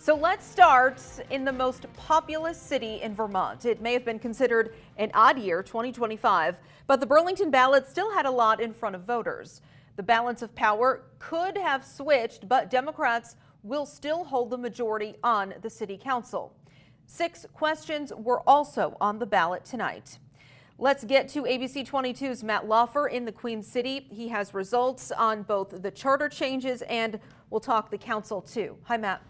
So let's start in the most populous city in Vermont. It may have been considered an odd year, 2025, but the Burlington ballot still had a lot in front of voters. The balance of power could have switched, but Democrats will still hold the majority on the city council. 6 questions were also on the ballot tonight. Let's get to ABC 22's Matt Laufer in the Queen City. He has results on both the charter changes and we'll talk the council too. Hi, Matt.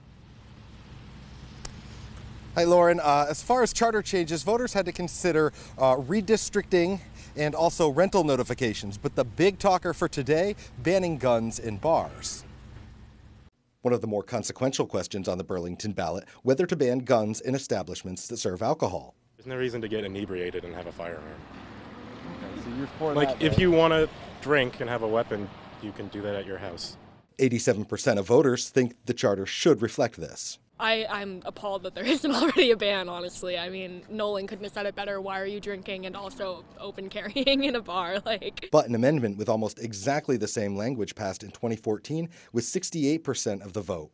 Hi, Lauren. As far as charter changes, voters had to consider redistricting and also rental notifications. But the big talker for today, banning guns in bars. One of the more consequential questions on the Burlington ballot, whether to ban guns in establishments that serve alcohol. There's no reason to get inebriated and have a firearm. Okay, so you're for like, that, if though. you want to drink and have a weapon, you can do that at your house. 87% of voters think the charter should reflect this. I'm appalled that there isn't already a ban, honestly. I mean, Nolan couldn't have said it better. Why are you drinking and also open carrying in a bar? But an amendment with almost exactly the same language passed in 2014 with 68% of the vote.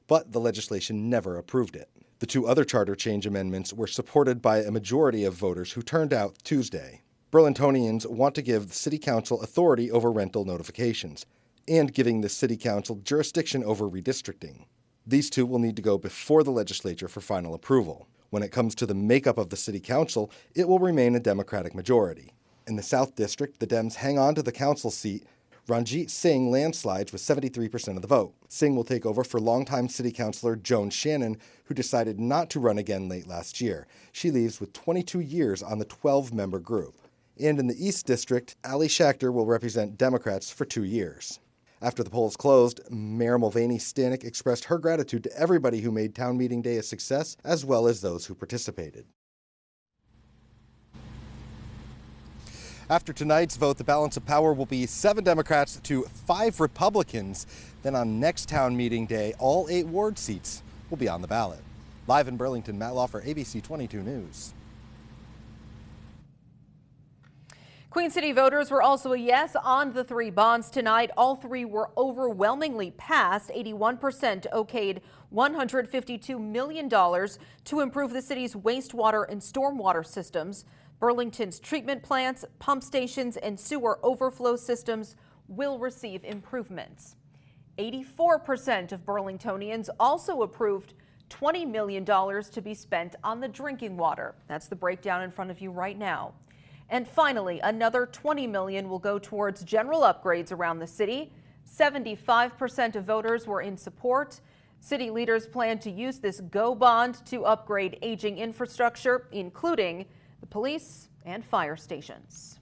But the legislation never approved it. The 2 other charter change amendments were supported by a majority of voters who turned out Tuesday. Burlingtonians want to give the city council authority over rental notifications and giving the city council jurisdiction over redistricting. These 2 will need to go before the legislature for final approval. When it comes to the makeup of the city council, it will remain a Democratic majority. In the South District, the Dems hang on to the council seat. Ranjit Singh landslides with 73% of the vote. Singh will take over for longtime city councilor Joan Shannon, who decided not to run again late last year. She leaves with 22 years on the 12-member group. And in the East District, Ali Schachter will represent Democrats for 2 years. After the polls closed, Mayor Mulvaney Stanek expressed her gratitude to everybody who made town meeting day a success, as well as those who participated. After tonight's vote, the balance of power will be 7 Democrats to 5 Republicans. Then on next town meeting day, all 8 ward seats will be on the ballot. Live in Burlington, Matt Laufer, ABC 22 News. Queen City voters were also a yes on the 3 bonds tonight. All 3 were overwhelmingly passed. 81% okayed $152 million to improve the city's wastewater and stormwater systems. Burlington's treatment plants, pump stations, and sewer overflow systems will receive improvements. 84% of Burlingtonians also approved $20 million to be spent on the drinking water. That's the breakdown in front of you right now. And finally, another $20 million will go towards general upgrades around the city. 75% of voters were in support. City leaders plan to use this GO bond to upgrade aging infrastructure, including the police and fire stations.